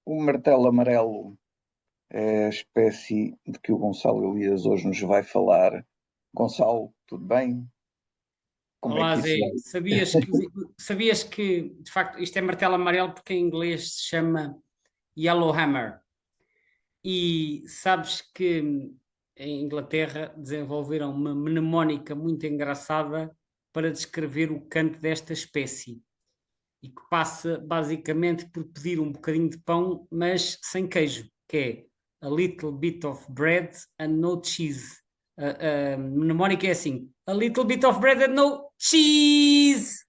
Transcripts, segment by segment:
O martelo amarelo é a espécie de que o Gonçalo Elias hoje nos vai falar. Gonçalo, tudo bem? Como é Olá, que Zé. isso vai? Sabias que, de facto, isto é martelo amarelo porque em inglês se chama Yellowhammer. E sabes que em Inglaterra desenvolveram uma mnemónica muito engraçada para descrever o canto desta espécie e que passa basicamente por pedir um bocadinho de pão, mas sem queijo, que é a little bit of bread and no cheese. A mnemónica é assim: a little bit of bread and no cheese.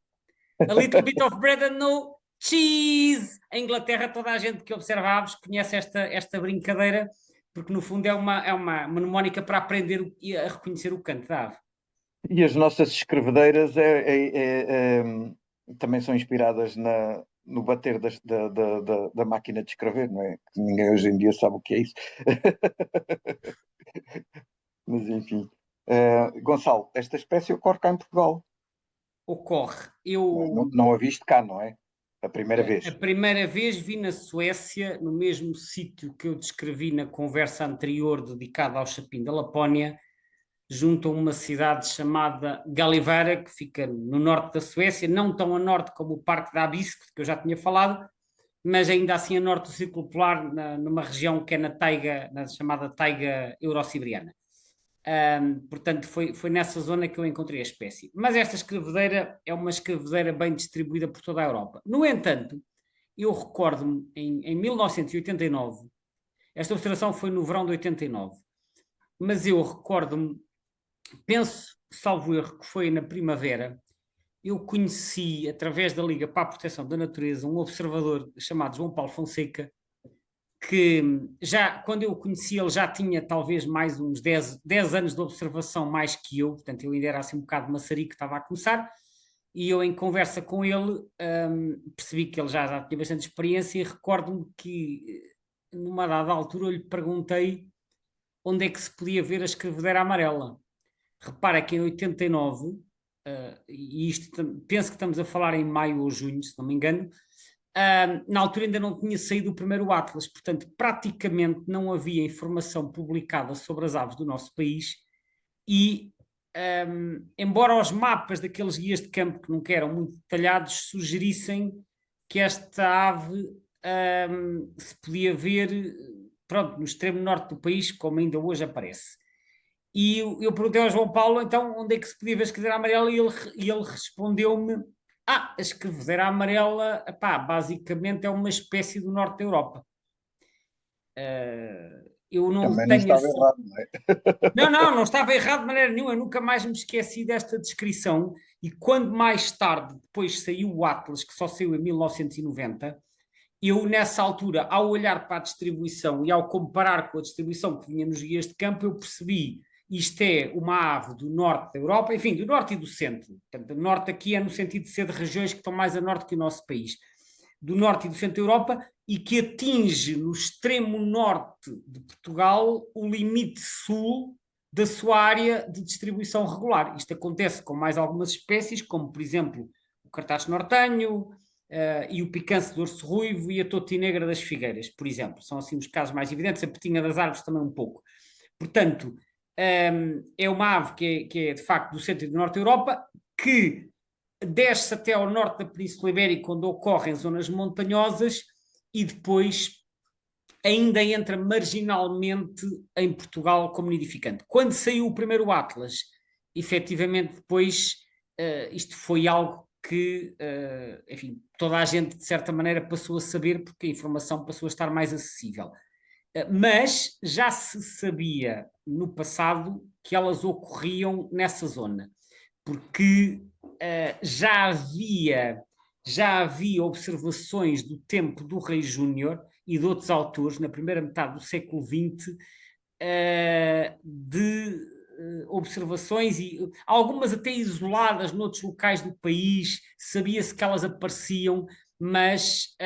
A little bit of bread and no cheese. Em Inglaterra, toda a gente que observa aves conhece esta brincadeira, porque no fundo é uma mnemónica para aprender e a reconhecer o canto da ave. E as nossas escrevedeiras também são inspiradas no bater da máquina de escrever, não é? Que ninguém hoje em dia sabe o que é isso. Mas enfim. Gonçalo, esta espécie ocorre cá em Portugal. Ocorre. Não a viste cá, não é? A primeira A vez. primeira vez vi na Suécia, no mesmo sítio que eu descrevi na conversa anterior dedicada ao Chapim da Lapónia, junto a uma cidade chamada Gallivare, que fica no norte da Suécia, não tão a norte como o Parque da Abisko, que eu já tinha falado, mas ainda assim a norte do Círculo Polar, numa região que é na taiga, na chamada taiga eurosiberiana. Portanto, foi nessa zona que eu encontrei a espécie. Mas esta escrevedeira é uma escrevedeira bem distribuída por toda a Europa. No entanto, eu recordo-me em 1989, esta observação foi no verão de 89, mas eu recordo-me, penso, salvo erro, que foi na primavera, eu conheci, através da Liga para a Proteção da Natureza, um observador chamado João Paulo Fonseca, que já, quando eu o conheci, ele já tinha talvez mais uns 10 anos de observação mais que eu, portanto eu ainda era assim um bocado maçarico que estava a começar, e eu em conversa com ele percebi que ele já tinha bastante experiência e recordo-me que numa dada altura eu lhe perguntei onde é que se podia ver a escrevedeira amarela. Repara que em 89, e isto penso que estamos a falar em maio ou junho, se não me engano, na altura ainda não tinha saído o primeiro Atlas, portanto, praticamente não havia informação publicada sobre as aves do nosso país e, embora os mapas daqueles guias de campo, que nunca eram muito detalhados, sugerissem que esta ave se podia ver, pronto, no extremo norte do país, como ainda hoje aparece. E eu perguntei ao João Paulo, então, onde é que se podia ver a escrevedeira amarela? E ele respondeu-me: a escrevedeira amarela, epá, basicamente é uma espécie do norte da Europa. Eu não Também não tenho estava assim. errado, não é? Não estava errado de maneira nenhuma, eu nunca mais me esqueci desta descrição. E quando mais tarde, depois saiu o Atlas, que só saiu em 1990, eu nessa altura, ao olhar para a distribuição e ao comparar com a distribuição que vinha nos guias de campo, eu percebi isto é uma ave do norte da Europa, enfim, do norte e do centro. Portanto, o norte aqui é no sentido de ser de regiões que estão mais a norte que o nosso país. Do norte e do centro da Europa e que atinge no extremo norte de Portugal o limite sul da sua área de distribuição regular. Isto acontece com mais algumas espécies, como por exemplo o cartacho nortenho, e o picance do urso ruivo e a totinegra das figueiras, por exemplo. São assim os casos mais evidentes, a petinha das árvores também um pouco. Portanto, é uma ave que é de facto do centro e do norte da Europa, que desce até ao norte da Península Ibérica, onde ocorre em zonas montanhosas, e depois ainda entra marginalmente em Portugal como nidificante. Quando saiu o primeiro Atlas, efetivamente depois isto foi algo que, enfim, toda a gente de certa maneira passou a saber porque a informação passou a estar mais acessível. Mas já se sabia no passado que elas ocorriam nessa zona, porque já havia observações do tempo do Rei Júnior e de outros autores, na primeira metade do século XX, de observações, e algumas até isoladas noutros locais do país, sabia-se que elas apareciam, mas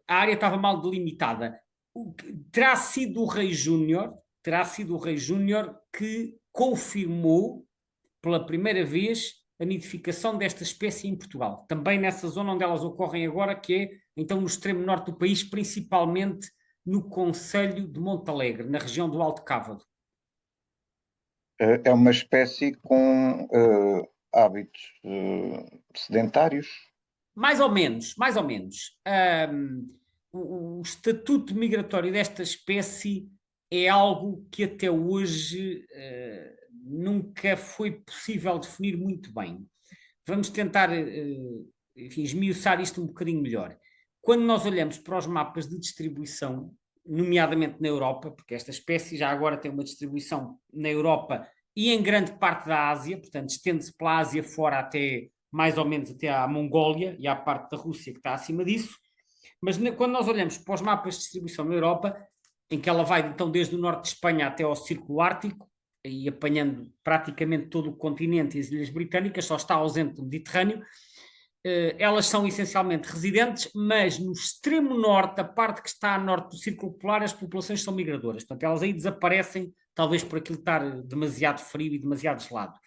a área estava mal delimitada. Terá sido o Rei Júnior, terá sido o Rei Júnior que confirmou pela primeira vez a nidificação desta espécie em Portugal, também nessa zona onde elas ocorrem agora, que é então no extremo norte do país, principalmente no concelho de Montalegre, na região do Alto Cávado. É uma espécie com hábitos sedentários. Mais ou menos, mais ou menos. O estatuto migratório desta espécie é algo que até hoje nunca foi possível definir muito bem. Vamos tentar, enfim, esmiuçar isto um bocadinho melhor. Quando nós olhamos para os mapas de distribuição, nomeadamente na Europa, porque esta espécie já agora tem uma distribuição na Europa e em grande parte da Ásia, portanto estende-se pela Ásia fora até mais ou menos até à Mongólia e à parte da Rússia que está acima disso, mas quando nós olhamos para os mapas de distribuição na Europa, em que ela vai então desde o norte de Espanha até ao Círculo Ártico, e apanhando praticamente todo o continente e as Ilhas Britânicas, só está ausente o Mediterrâneo, elas são essencialmente residentes, mas no extremo norte, a parte que está a norte do Círculo Polar, as populações são migradoras. Portanto, elas aí desaparecem, talvez por aquilo estar demasiado frio e demasiado gelado.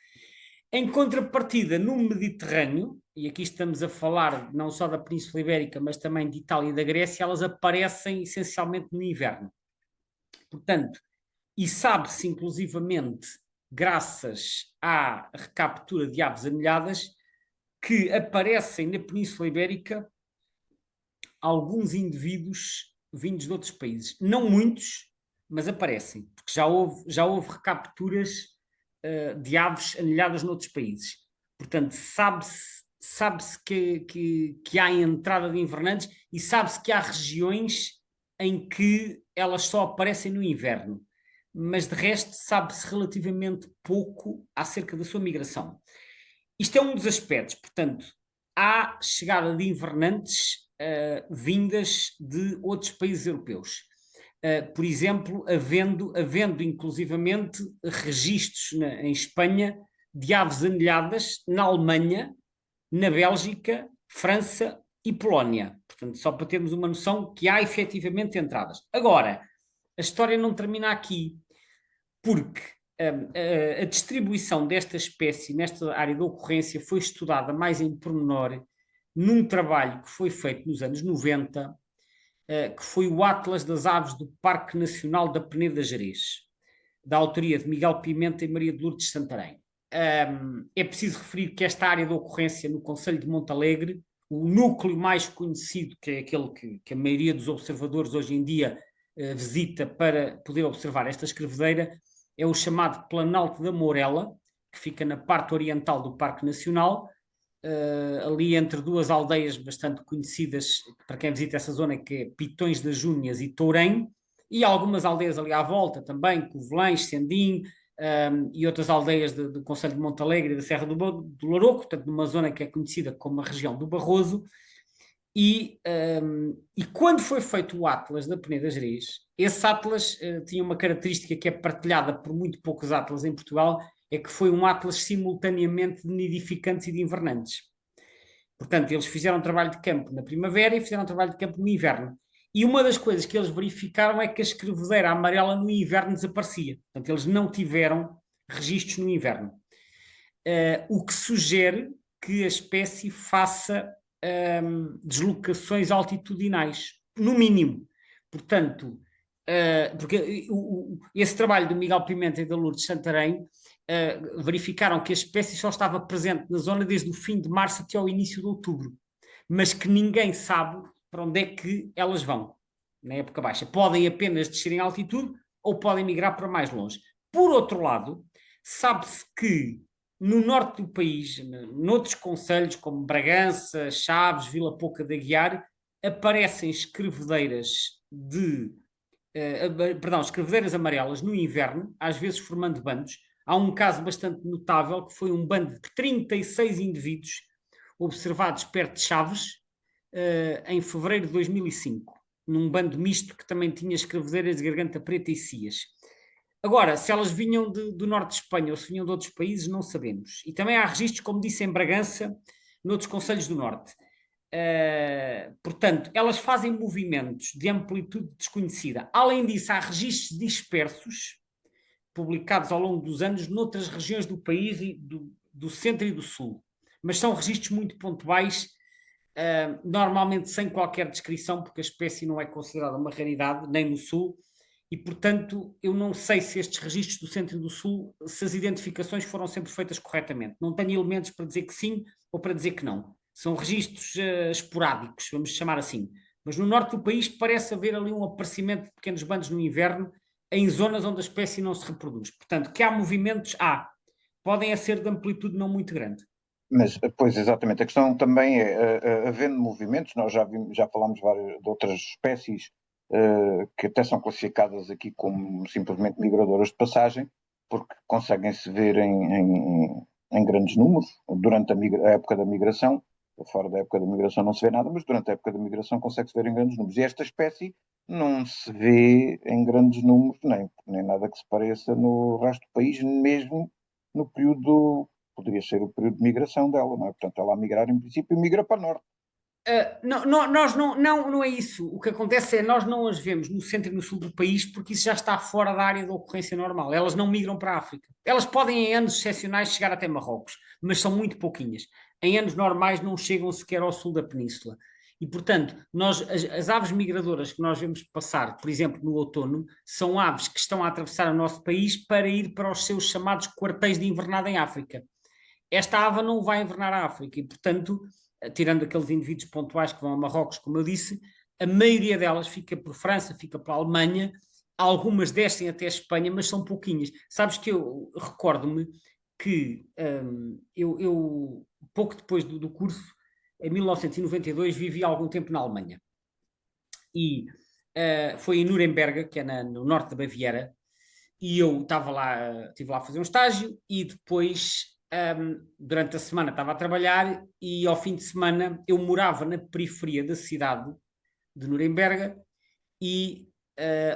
Em contrapartida, no Mediterrâneo, e aqui estamos a falar não só da Península Ibérica, mas também de Itália e da Grécia, elas aparecem essencialmente no inverno. Portanto, e sabe-se inclusivamente, graças à recaptura de aves anilhadas, que aparecem na Península Ibérica alguns indivíduos vindos de outros países. Não muitos, mas aparecem, porque já houve recapturas de aves anilhadas noutros países. Portanto, sabe-se que há entrada de invernantes e sabe-se que há regiões em que elas só aparecem no inverno. Mas de resto sabe-se relativamente pouco acerca da sua migração. Isto é um dos aspectos, portanto, há chegada de invernantes vindas de outros países europeus. Por exemplo, havendo inclusivamente registros em Espanha de aves anilhadas na Alemanha, na Bélgica, França e Polónia. Portanto, só para termos uma noção que há efetivamente entradas. Agora, a história não termina aqui, porque a distribuição desta espécie nesta área de ocorrência foi estudada mais em pormenor num trabalho que foi feito nos anos 90, que foi o Atlas das Aves do Parque Nacional da Peneda Gerês, da autoria de Miguel Pimenta e Maria de Lourdes Santarém. É preciso referir que esta área de ocorrência no concelho de Montalegre, o núcleo mais conhecido, que é aquele que a maioria dos observadores hoje em dia visita para poder observar esta escrevedeira, é o chamado Planalto da Mourela, que fica na parte oriental do Parque Nacional, ali entre duas aldeias bastante conhecidas para quem visita essa zona, que é Pitões das Júnias e Tourém, e algumas aldeias ali à volta também, Covelães, Sendim, e outras aldeias do concelho de Montalegre e da Serra do Louroco, portanto numa zona que é conhecida como a região do Barroso. E quando foi feito o Atlas da Peneda Gerês, esse Atlas tinha uma característica que é partilhada por muito poucos Atlas em Portugal, é que foi um Atlas simultaneamente de nidificantes e de invernantes. Portanto, eles fizeram trabalho de campo na primavera e fizeram trabalho de campo no inverno. E uma das coisas que eles verificaram é que a escrevedeira amarela no inverno desaparecia. Portanto, eles não tiveram registros no inverno. O que sugere que a espécie faça deslocações altitudinais, no mínimo. Portanto, porque esse trabalho do Miguel Pimenta e da Lourdes Santarém verificaram que a espécie só estava presente na zona desde o fim de março até ao início de outubro, mas que ninguém sabe para onde é que elas vão na época baixa. Podem apenas descer em altitude ou podem migrar para mais longe. Por outro lado, sabe-se que no norte do país, noutros concelhos como Bragança, Chaves, Vila Pouca de Aguiar, aparecem escrevedeiras escrevedeiras amarelas no inverno, às vezes formando bandos. Há um caso bastante notável que foi um bando de 36 indivíduos observados perto de Chaves em fevereiro de 2005, num bando misto que também tinha escrevedeiras de garganta preta e cias. Agora, se elas vinham do norte de Espanha ou se vinham de outros países, não sabemos. E também há registros, como disse, em Bragança, noutros concelhos do norte. Portanto, elas fazem movimentos de amplitude desconhecida. Além disso, há registros dispersos, publicados ao longo dos anos, noutras regiões do país do centro e do sul, mas são registros muito pontuais, normalmente sem qualquer descrição, porque a espécie não é considerada uma raridade, nem no sul, e portanto eu não sei se estes registros do centro e do sul, se as identificações foram sempre feitas corretamente. Não tenho elementos para dizer que sim ou para dizer que não. São registros esporádicos, vamos chamar assim. Mas no norte do país parece haver ali um aparecimento de pequenos bandos no inverno, em zonas onde a espécie não se reproduz. Portanto, que há movimentos, há. Podem ser de amplitude não muito grande. Mas, pois, exatamente, a questão também é, havendo movimentos, nós já falámos de outras espécies que até são classificadas aqui como simplesmente migradoras de passagem, porque conseguem-se ver em grandes números durante a época da migração. Fora da época da migração não se vê nada, mas durante a época da migração consegue-se ver em grandes números. E esta espécie não se vê em grandes números, nem nada que se pareça no resto do país, mesmo no período, poderia ser o período de migração dela, não é? Portanto, ela a migrar, em princípio, migra para norte. Nós não é isso. O que acontece é nós não as vemos no centro e no sul do país porque isso já está fora da área da ocorrência normal. Elas não migram para a África. Elas podem, em anos excepcionais, chegar até Marrocos, mas são muito pouquinhas. Em anos normais não chegam sequer ao sul da península. E, portanto, as aves migradoras que nós vemos passar, por exemplo, no outono, são aves que estão a atravessar o nosso país para ir para os seus chamados quartéis de invernada em África. Esta ave não vai invernar a África e, portanto, tirando aqueles indivíduos pontuais que vão a Marrocos, como eu disse, a maioria delas fica por França, fica para a Alemanha, algumas descem até a Espanha, mas são pouquinhas. Sabes que eu recordo-me que eu, pouco depois do curso, em 1992, vivi algum tempo na Alemanha. E foi em Nuremberg, que é no norte da Baviera, e eu estive lá a fazer um estágio e depois durante a semana estava a trabalhar e ao fim de semana eu morava na periferia da cidade de Nuremberg e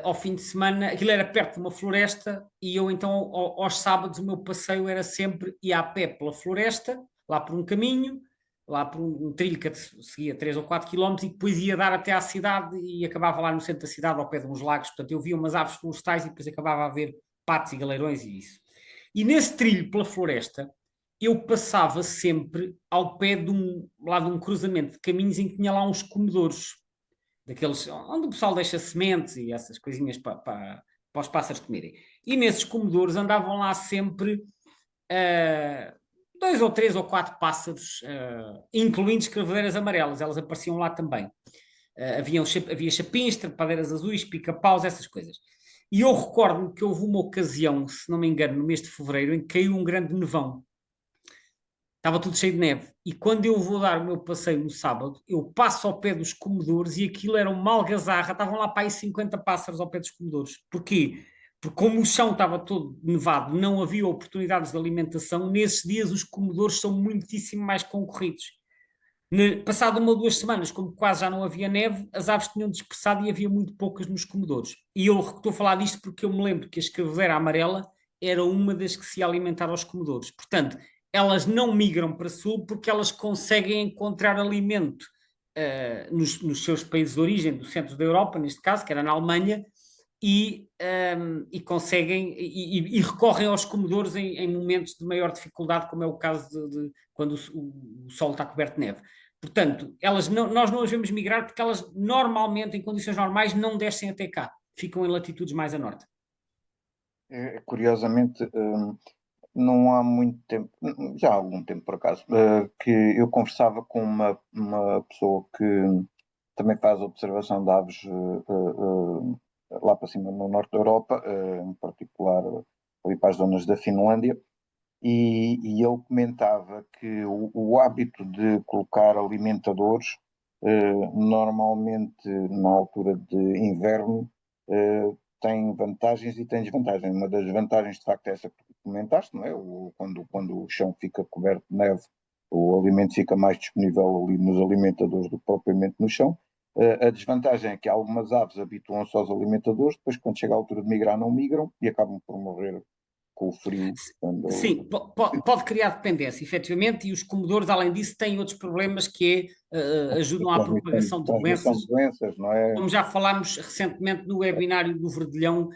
ao fim de semana, aquilo era perto de uma floresta e eu então aos sábados o meu passeio era sempre ir a pé pela floresta, lá por um caminho, lá por um trilho que seguia 3 ou 4 quilómetros e depois ia dar até à cidade e acabava lá no centro da cidade ao pé de uns lagos, portanto eu via umas aves florestais e depois acabava a ver patos e galeirões e isso. E nesse trilho pela floresta eu passava sempre ao pé lá de um cruzamento de caminhos em que tinha lá uns comedouros, daqueles onde o pessoal deixa sementes e essas coisinhas para os pássaros comerem. E nesses comedouros andavam lá sempre 2 ou 3 ou 4 pássaros, incluindo escraveiras amarelas, elas apareciam lá também. Havia chapins, trepadeiras azuis, pica-paus, essas coisas. E eu recordo-me que houve uma ocasião, se não me engano, no mês de fevereiro, em que caiu um grande nevão. Estava tudo cheio de neve. E quando eu vou dar o meu passeio no sábado, eu passo ao pé dos comedouros e aquilo era uma algazarra. Estavam lá para aí 50 pássaros ao pé dos comedouros. Porquê? Porque como o chão estava todo nevado, não havia oportunidades de alimentação, nesses dias os comedouros são muitíssimo mais concorridos. Passado 1 ou 2 semanas, como quase já não havia neve, as aves tinham dispersado e havia muito poucas nos comedouros. E eu estou a falar disto porque eu me lembro que a escraveira amarela era uma das que se ia alimentar aos comedouros. Portanto, elas não migram para sul porque elas conseguem encontrar alimento nos seus países de origem, do centro da Europa, neste caso, que era na Alemanha, e conseguem e recorrem aos comedouros em momentos de maior dificuldade, como é o caso de quando o solo está coberto de neve. Portanto, nós não as vemos migrar porque elas normalmente, em condições normais, não descem até cá, ficam em latitudes mais a norte. Curiosamente, não há muito tempo, já há algum tempo por acaso, que eu conversava com uma pessoa que também faz observação de aves lá para cima no norte da Europa, em particular ali para as zonas da Finlândia, e ele comentava que o hábito de colocar alimentadores, normalmente na altura de inverno, tem vantagens e tem desvantagens. Uma das vantagens, de facto, é essa que tu comentaste, não é? Quando o chão fica coberto de neve, o alimento fica mais disponível ali nos alimentadores do que propriamente no chão. A desvantagem é que algumas aves habituam-se aos alimentadores, depois, quando chega a altura de migrar, não migram e acabam por morrer com o frio. Sim, pode criar dependência, efetivamente, e os comedores, além disso, têm outros problemas que ajudam à propagação de transmissão doenças, de doenças, não é? como já falámos recentemente no webinário do Verdilhão,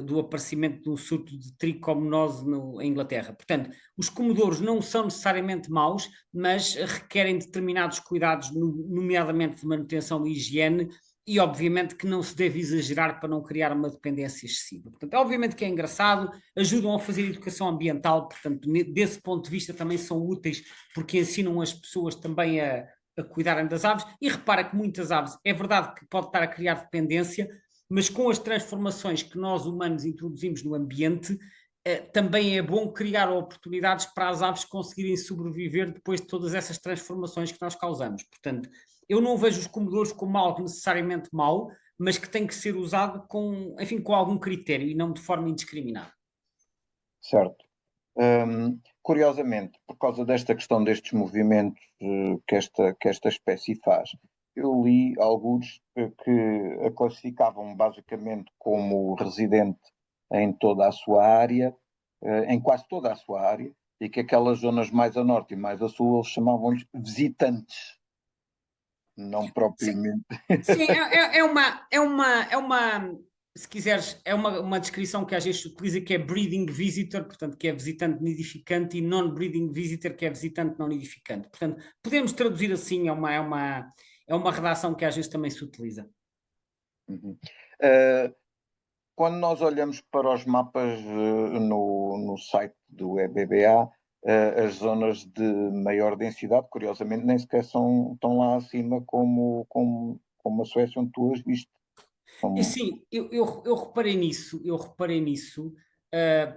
do aparecimento de um surto de tricomonose em Inglaterra. Portanto, os comedouros não são necessariamente maus, mas requerem determinados cuidados, nomeadamente de manutenção e higiene, e obviamente que não se deve exagerar para não criar uma dependência excessiva. Portanto, obviamente que é engraçado, ajudam a fazer educação ambiental, portanto, desse ponto de vista também são úteis, porque ensinam as pessoas também a cuidarem das aves, e repara que muitas aves, é verdade que pode estar a criar dependência, mas com as transformações que nós humanos introduzimos no ambiente, também é bom criar oportunidades para as aves conseguirem sobreviver depois de todas essas transformações que nós causamos. Portanto, eu não vejo os comedouros como algo necessariamente mau, mas que tem que ser usado com, enfim, com algum critério e não de forma indiscriminada. Certo. Curiosamente, por causa desta questão destes movimentos que esta espécie faz, eu li alguns que a classificavam basicamente como residente em toda a sua área, em quase toda a sua área, e que aquelas zonas mais a norte e mais a sul eles chamavam-lhes visitantes, não Sim, propriamente. sim, se quiseres, é uma descrição que às vezes se utiliza que é breeding visitor, portanto, que é visitante nidificante, e non-breeding visitor, que é visitante não nidificante. Portanto, podemos traduzir assim, é uma redação que às vezes também se utiliza. Uhum. Quando nós olhamos para os mapas no site do EBBA, as zonas de maior densidade, curiosamente, nem sequer estão lá acima como a Suécia, onde tu as viste. E São- sim, eu reparei nisso,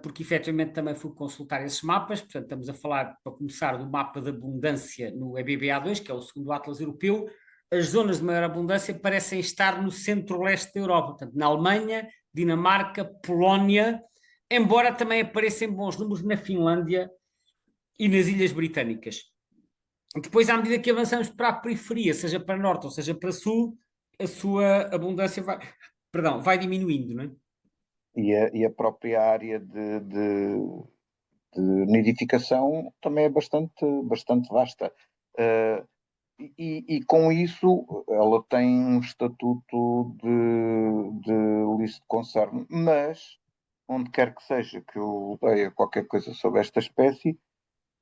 porque efetivamente também fui consultar esses mapas, portanto estamos a falar, para começar, do mapa de abundância no EBBA2, que é o segundo Atlas Europeu. As zonas de maior abundância parecem estar no centro-leste da Europa, portanto na Alemanha, Dinamarca, Polónia, embora também apareçam bons números na Finlândia e nas Ilhas Britânicas. Depois, à medida que avançamos para a periferia, seja para norte ou seja para sul, a sua abundância vai diminuindo, não é? e a própria área de nidificação também é bastante vasta. Uh, e com isso ela tem um estatuto de list concern, mas onde quer que seja que eu leia qualquer coisa sobre esta espécie,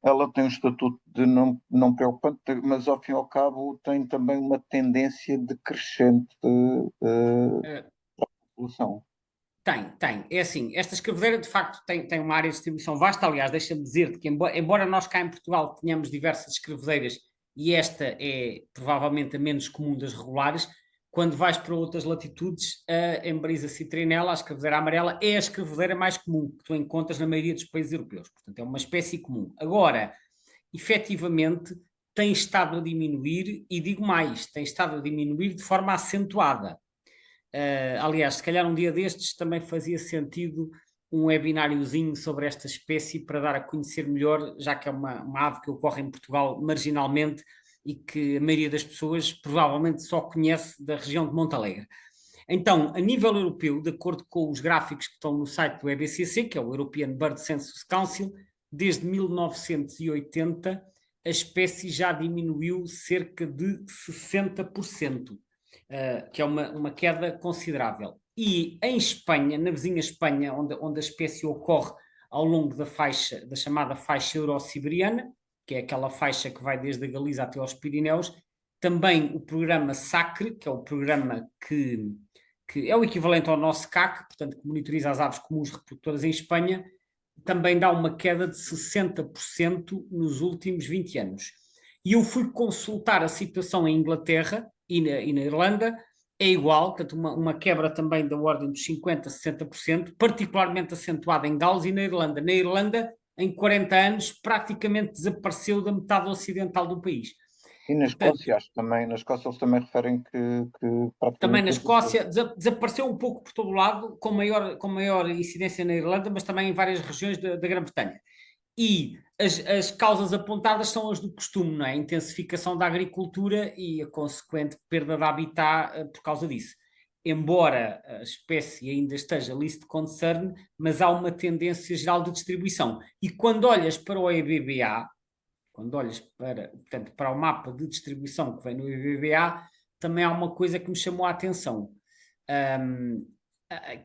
ela tem um estatuto de não preocupante, mas ao fim e ao cabo tem também uma tendência decrescente de Uh, população. tem. É assim, esta escrevedeira de facto tem uma área de distribuição vasta. Aliás, deixa-me dizer-te que, embora nós cá em Portugal tenhamos diversas escrevedeiras e esta é provavelmente a menos comum das regulares, quando vais para outras latitudes, a Embrisa citrinella, a escrevedeira amarela, é a escrevedeira mais comum que tu encontras na maioria dos países europeus. Portanto, é uma espécie comum. Agora, efetivamente, tem estado a diminuir, e digo mais, tem estado a diminuir de forma acentuada. Aliás, se calhar um dia destes também fazia sentido um webináriozinho sobre esta espécie para dar a conhecer melhor, já que é uma ave que ocorre em Portugal marginalmente e que a maioria das pessoas provavelmente só conhece da região de Montalegre. Então, a nível europeu, de acordo com os gráficos que estão no site do EBCC, que é o European Bird Census Council, desde 1980 a espécie já diminuiu cerca de 60%. Que é uma queda considerável. E em Espanha, na vizinha Espanha, onde a espécie ocorre ao longo da chamada faixa euro-siberiana, que é aquela faixa que vai desde a Galiza até aos Pirineus, também o programa SACRE, que é o programa que é o equivalente ao nosso CAC, portanto, que monitoriza as aves comuns reprodutoras em Espanha, também dá uma queda de 60% nos últimos 20 anos. E eu fui consultar a situação em Inglaterra e na Irlanda, é igual, portanto, uma quebra também da ordem dos 50% a 60%, particularmente acentuada em Gales e na Irlanda. Na Irlanda, em 40 anos, praticamente desapareceu da metade ocidental do país. E na Portanto, Escócia, acho que também, na Escócia eles também referem que também praticamente na todos. Escócia desapareceu um pouco por todo o lado, com maior incidência na Irlanda, mas também em várias regiões da Grã-Bretanha. E as causas apontadas são as do costume, não é? A intensificação da agricultura e a consequente perda de habitat por causa disso. Embora a espécie ainda esteja list concern, mas há uma tendência geral de distribuição. E quando olhas para o EBBA, quando olhas portanto, para o mapa de distribuição que vem no EBBA, também há uma coisa que me chamou a atenção. Um,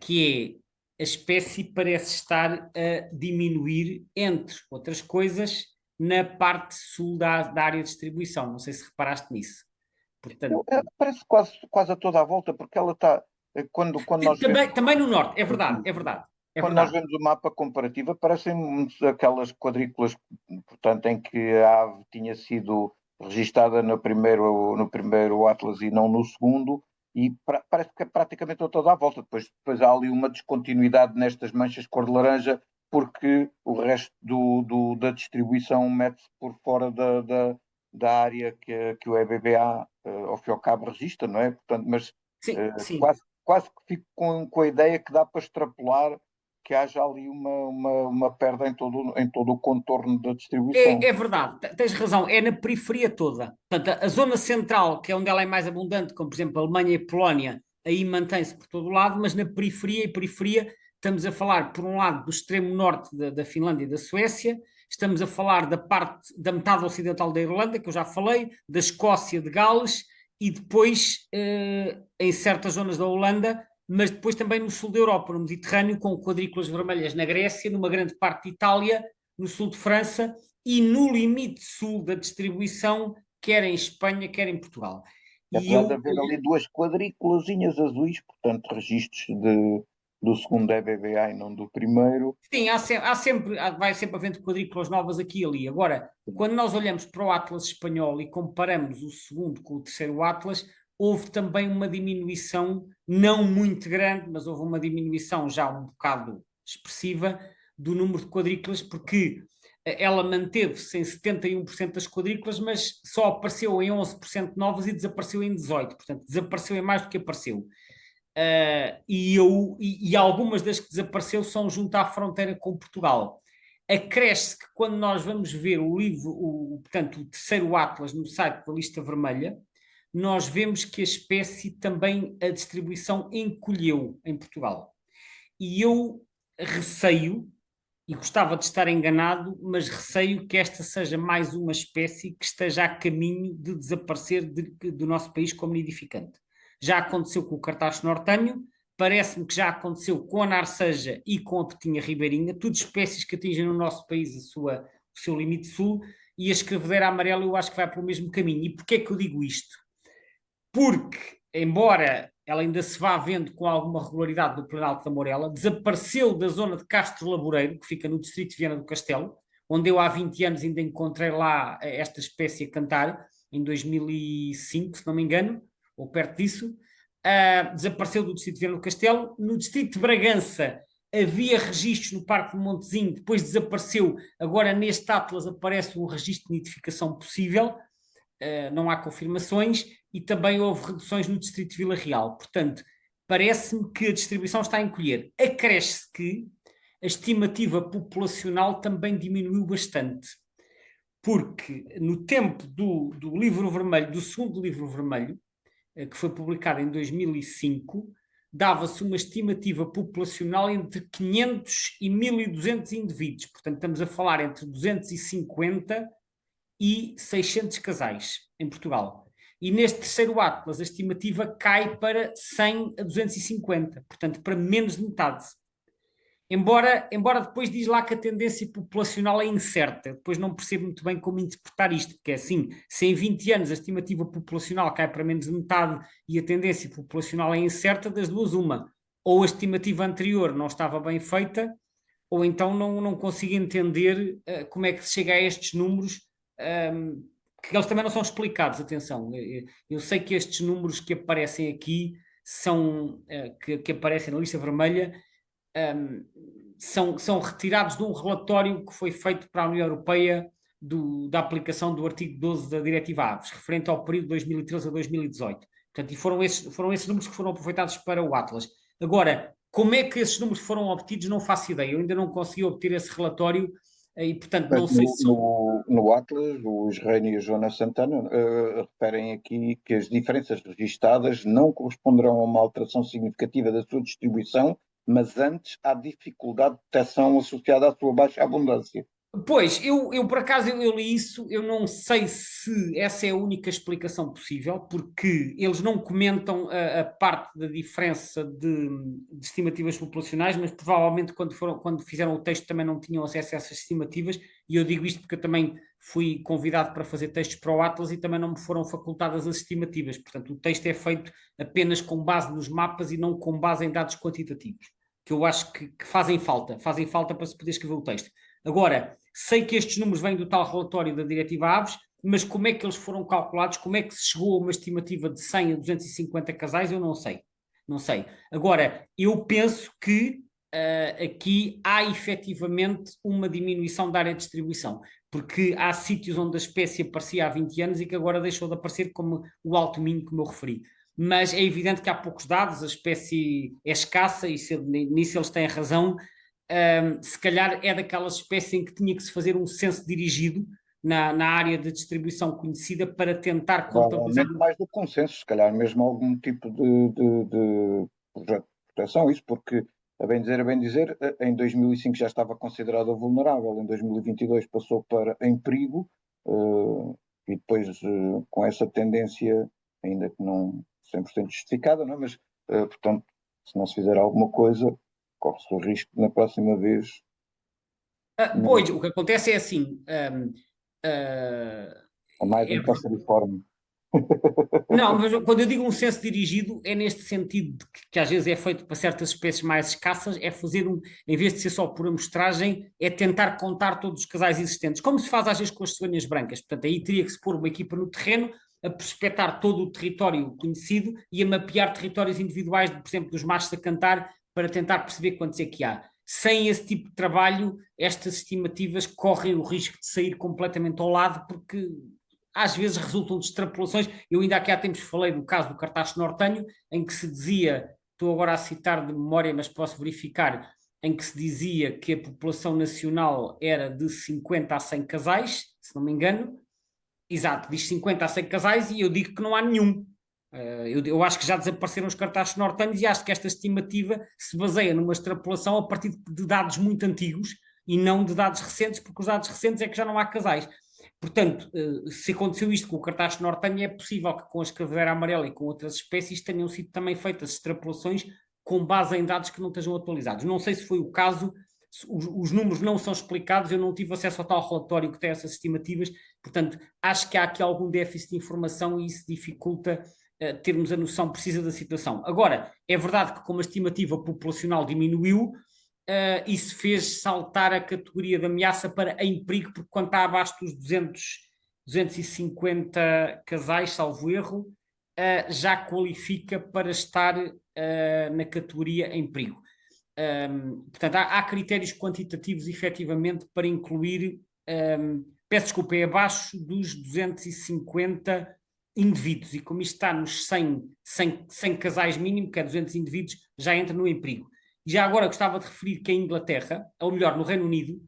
que é a espécie parece estar a diminuir, entre outras coisas, na parte sul da área de distribuição. Não sei se reparaste nisso. Portanto, Parece quase a toda a volta, porque ela está. Quando nós vemos. também no norte, é verdade, é verdade, é Quando nós verdade. vemos o mapa comparativo, aparecem aquelas quadrículas, portanto, em que a ave tinha sido registada no primeiro Atlas e não no segundo, e parece que é praticamente a toda a volta. Depois há ali uma descontinuidade nestas manchas cor de laranja, porque o resto da distribuição mete-se por fora da área que o EBBA, ao fim e ao cabo, registra, não é? Portanto, mas Sim, sim. quase que fico com a ideia que dá para extrapolar que haja ali uma perda em todo o contorno da distribuição. É verdade, tens razão, é na periferia toda. Portanto, a zona central, que é onde ela é mais abundante, como por exemplo a Alemanha e a Polónia, aí mantém-se por todo o lado, mas na periferia, estamos a falar, por um lado, do extremo norte da Finlândia e da Suécia, estamos a falar da metade ocidental da Irlanda, que eu já falei, da Escócia, de Gales, e depois em certas zonas da Holanda, mas depois também no sul da Europa, no Mediterrâneo, com quadrículas vermelhas na Grécia, numa grande parte de Itália, no sul de França e no limite sul da distribuição, quer em Espanha, quer em Portugal. E Apesar de eu, haver ali duas quadrículazinhas azuis, portanto, registros do segundo EBBA e não do primeiro. sim, vai sempre havendo quadrículas novas aqui e ali. Agora, quando nós olhamos para o Atlas espanhol e comparamos o segundo com o terceiro Atlas, houve também uma diminuição, não muito grande, mas houve uma diminuição já um bocado expressiva do número de quadrículas, porque ela manteve-se em 71% das quadrículas, mas só apareceu em 11% novas e desapareceu em 18%. Portanto, desapareceu em mais do que apareceu. E algumas das que desapareceu são junto à fronteira com Portugal. Acresce que quando nós vamos ver o livro, portanto, o terceiro Atlas no site da Lista Vermelha, nós vemos que a espécie também, a distribuição encolheu em Portugal. E eu receio, e gostava de estar enganado, mas receio que esta seja mais uma espécie que esteja a caminho de desaparecer do nosso país como nidificante. Já aconteceu com o cartacho nortenho, parece-me que já aconteceu com a narceja e com a petinha ribeirinha, tudo espécies que atingem no nosso país o seu limite sul, e a escrevedeira amarela eu acho que vai pelo mesmo caminho. E porquê é que eu digo isto? Porque, embora ela ainda se vá vendo com alguma regularidade no Planalto da Mourela, desapareceu da zona de Castro Laboreiro, que fica no distrito de Viana do Castelo, onde eu há 20 anos ainda encontrei lá esta espécie a cantar, em 2005, se não me engano, ou perto disso. Desapareceu do distrito de Viana do Castelo. No distrito de Bragança havia registros no Parque de Montezinho, depois desapareceu. Agora neste Atlas aparece um registro de nidificação possível, não há confirmações, e também houve reduções no distrito de Vila Real. Portanto, parece-me que a distribuição está a encolher. Acresce que a estimativa populacional também diminuiu bastante, porque no tempo do livro vermelho, do segundo livro vermelho, que foi publicado em 2005, dava-se uma estimativa populacional entre 500 e 1.200 indivíduos. Portanto, estamos a falar entre 250 e 600 casais em Portugal. E neste terceiro Atlas, a estimativa cai para 100 a 250, portanto, para menos de metade. Embora depois diz lá que a tendência populacional é incerta, depois não percebo muito bem como interpretar isto, porque é assim, se em 20 anos a estimativa populacional cai para menos de metade e a tendência populacional é incerta, das duas uma, ou a estimativa anterior não estava bem feita, ou então não consigo entender como é que se chega a estes números, que eles também não são explicados, atenção. Eu sei que estes números que aparecem aqui são, que aparecem na lista vermelha, são retirados de um relatório que foi feito para a União Europeia da aplicação do artigo 12 da Diretiva Aves, referente ao período de 2013 a 2018. Portanto, e foram esses números que foram aproveitados para o Atlas. Agora, como é que esses números foram obtidos, não faço ideia. Eu ainda não consegui obter esse relatório e, portanto, Mas não sei no, se são. no, no Atlas, o Israel e a Joana Santana referem aqui que as diferenças registadas não corresponderão a uma alteração significativa da sua distribuição, mas antes à dificuldade de detecção associada à sua baixa abundância. Pois, eu por acaso eu li isso, eu não sei se essa é a única explicação possível, porque eles não comentam a parte da diferença de estimativas populacionais, mas provavelmente quando fizeram o texto também não tinham acesso a essas estimativas, e eu digo isto porque eu também fui convidado para fazer textos para o Atlas e também não me foram facultadas as estimativas, portanto o texto é feito apenas com base nos mapas e não com base em dados quantitativos, que eu acho que fazem falta para se poder escrever o texto. Agora, sei que estes números vêm do tal relatório da Diretiva Aves, mas como é que eles foram calculados, como é que se chegou a uma estimativa de 100 a 250 casais, eu não sei. Não sei. Agora, eu penso que aqui há efetivamente uma diminuição da área de distribuição, porque há sítios onde a espécie aparecia há 20 anos e que agora deixou de aparecer, como o Alto Minho, como eu referi. Mas é evidente que há poucos dados, a espécie é escassa e nisso eles têm razão. Se calhar é daquelas espécies em que tinha que se fazer um censo dirigido na área de distribuição conhecida para tentar contabilizar. Provavelmente mais do que consenso, se calhar mesmo algum tipo de projeto de proteção, isso porque, a bem dizer, em 2005 já estava considerado vulnerável, em 2022 passou para em perigo, e depois com essa tendência, ainda que não 100% justificada, não é? Mas, portanto, se não se fizer alguma coisa, corre-se o risco de, na próxima vez. Pois, o que acontece é assim. A mais É um passariforme. Não, mas quando eu digo um censo dirigido, é neste sentido de que às vezes é feito para certas espécies mais escassas, é fazer em vez de ser só por amostragem, é tentar contar todos os casais existentes, como se faz às vezes com as cegonhas brancas. Portanto, aí teria que se pôr uma equipa no terreno a prospectar todo o território conhecido e a mapear territórios individuais, por exemplo, dos machos a cantar, para tentar perceber quantos é que há. Sem esse tipo de trabalho, estas estimativas correm o risco de sair completamente ao lado, porque às vezes resultam de extrapolações. Eu ainda aqui há tempos falei do caso do cartaz nortenho, em que se dizia, estou agora a citar de memória, mas posso verificar, em que se dizia que a população nacional era de 50 a 100 casais, se não me engano. Exato, diz 50 a 100 casais e eu digo que não há nenhum. Eu acho que já desapareceram os cartazes nortenhos e acho que esta estimativa se baseia numa extrapolação a partir de dados muito antigos e não de dados recentes, porque os dados recentes é que já não há casais. Portanto, se aconteceu isto com o cartaz nortenho, é possível que com a escraveira amarela e com outras espécies tenham sido também feitas extrapolações com base em dados que não estejam atualizados. Não sei se foi o caso, os números não são explicados, eu não tive acesso ao tal relatório que tem essas estimativas, portanto, acho que há aqui algum déficit de informação e isso dificulta termos a noção precisa da situação. Agora, é verdade que como a estimativa populacional diminuiu, isso fez saltar a categoria de ameaça para em perigo, porque quando está abaixo dos 250 casais, salvo erro, já qualifica para estar na categoria em perigo. Portanto, há critérios quantitativos efetivamente para incluir, peço desculpa, é abaixo dos 250 indivíduos, e como isto está nos 100 casais mínimo, que é 200 indivíduos, já entra no em perigo. Já agora gostava de referir que em Inglaterra, ou melhor, no Reino Unido,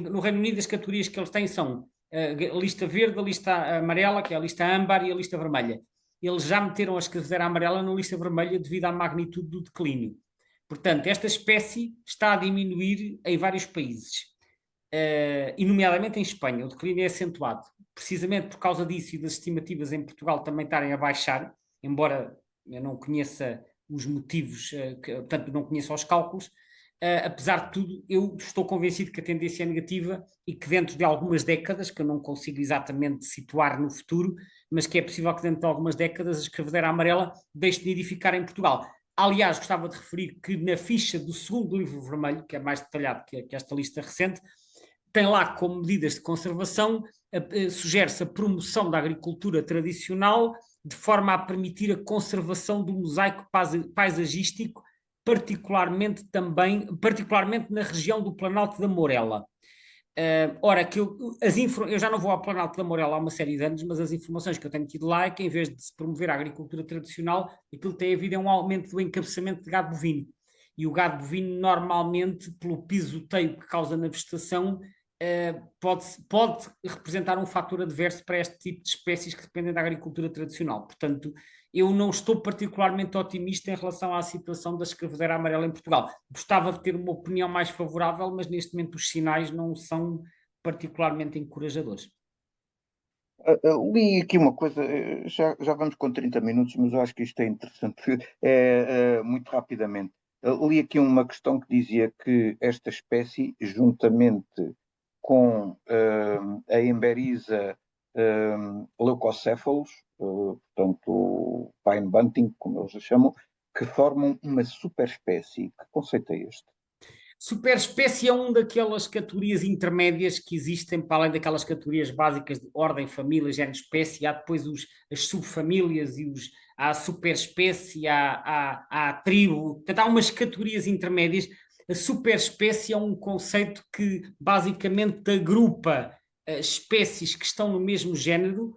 no Reino Unido as categorias que eles têm são a lista verde, a lista amarela, que é a lista âmbar, e a lista vermelha. Eles já meteram a escraveira amarela na lista vermelha devido à magnitude do declínio. Portanto, esta espécie está a diminuir em vários países, e nomeadamente em Espanha. O declínio é acentuado. Precisamente por causa disso e das estimativas em Portugal também estarem a baixar, embora eu não conheça os motivos, portanto, não conheço os cálculos, apesar de tudo, eu estou convencido que a tendência é negativa e que dentro de algumas décadas, que eu não consigo exatamente situar no futuro, mas que é possível que dentro de algumas décadas a escraveira amarela deixe de nidificar em Portugal. Aliás, gostava de referir que na ficha do segundo livro vermelho, que é mais detalhado que esta lista recente, tem lá como medidas de conservação, sugere-se a promoção da agricultura tradicional de forma a permitir a conservação do mosaico paisagístico, particularmente na região do Planalto da Morela. Ora, eu já não vou ao Planalto da Morela há uma série de anos, mas as informações que eu tenho tido lá é que em vez de se promover a agricultura tradicional, aquilo que tem havido é um aumento do encabeçamento de gado bovino. E o gado bovino, normalmente, pelo pisoteio que causa na vegetação, pode representar um fator adverso para este tipo de espécies que dependem da agricultura tradicional. Portanto, eu não estou particularmente otimista em relação à situação da escravedeira amarela em Portugal. Gostava de ter uma opinião mais favorável, mas neste momento os sinais não são particularmente encorajadores. Li aqui uma coisa, já vamos com 30 minutos, mas eu acho que isto é interessante, muito rapidamente. Li aqui uma questão que dizia que esta espécie, juntamente com a Emberiza leucocéfalos, portanto o Pine Bunting, como eles a chamam, que formam uma superespécie. Que conceito é este? Superespécie é uma daquelas categorias intermédias que existem, para além daquelas categorias básicas de ordem, família, género, espécie, há depois as subfamílias e há a superespécie, há a tribo, portanto há umas categorias intermédias. A superespécie é um conceito que basicamente agrupa espécies que estão no mesmo género,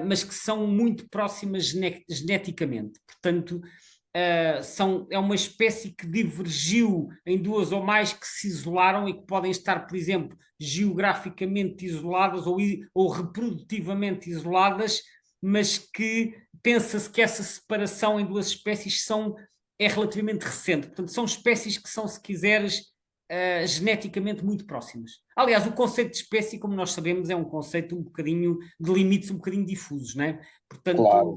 mas que são muito próximas geneticamente. Portanto, é uma espécie que divergiu em duas ou mais que se isolaram e que podem estar, por exemplo, geograficamente isoladas ou reprodutivamente isoladas, mas que pensa-se que essa separação em duas espécies é relativamente recente. Portanto, são espécies que são, se quiseres, geneticamente muito próximas. Aliás, o conceito de espécie, como nós sabemos, é um conceito um bocadinho de limites um bocadinho difusos, não é? Portanto, Claro.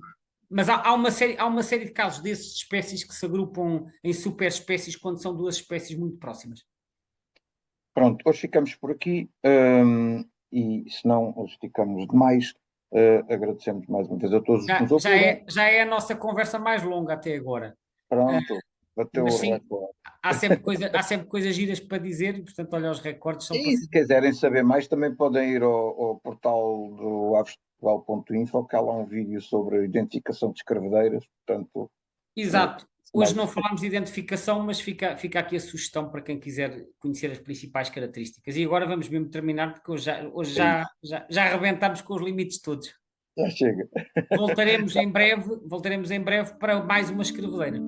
mas há uma série de casos desses de espécies que se agrupam em superespécies quando são duas espécies muito próximas. Pronto, hoje ficamos por aqui, e se não os esticamos demais, agradecemos mais uma vez a todos que nos ouviram. Já é a nossa conversa mais longa até agora. Pronto, bateu Mas o sim, recorde. há sempre coisas giras para dizer e, portanto, olha, os recordes são para E ser. se quiserem saber mais, também podem ir ao portal do avesfestival.info, que há lá um vídeo sobre a identificação de escrevedeiras, portanto, Exato. Hoje mais não falámos de identificação, mas fica aqui a sugestão para quem quiser conhecer as principais características. E agora vamos mesmo terminar, porque hoje já arrebentamos com os limites todos. já chega. Voltaremos em breve para mais uma escrevedeira.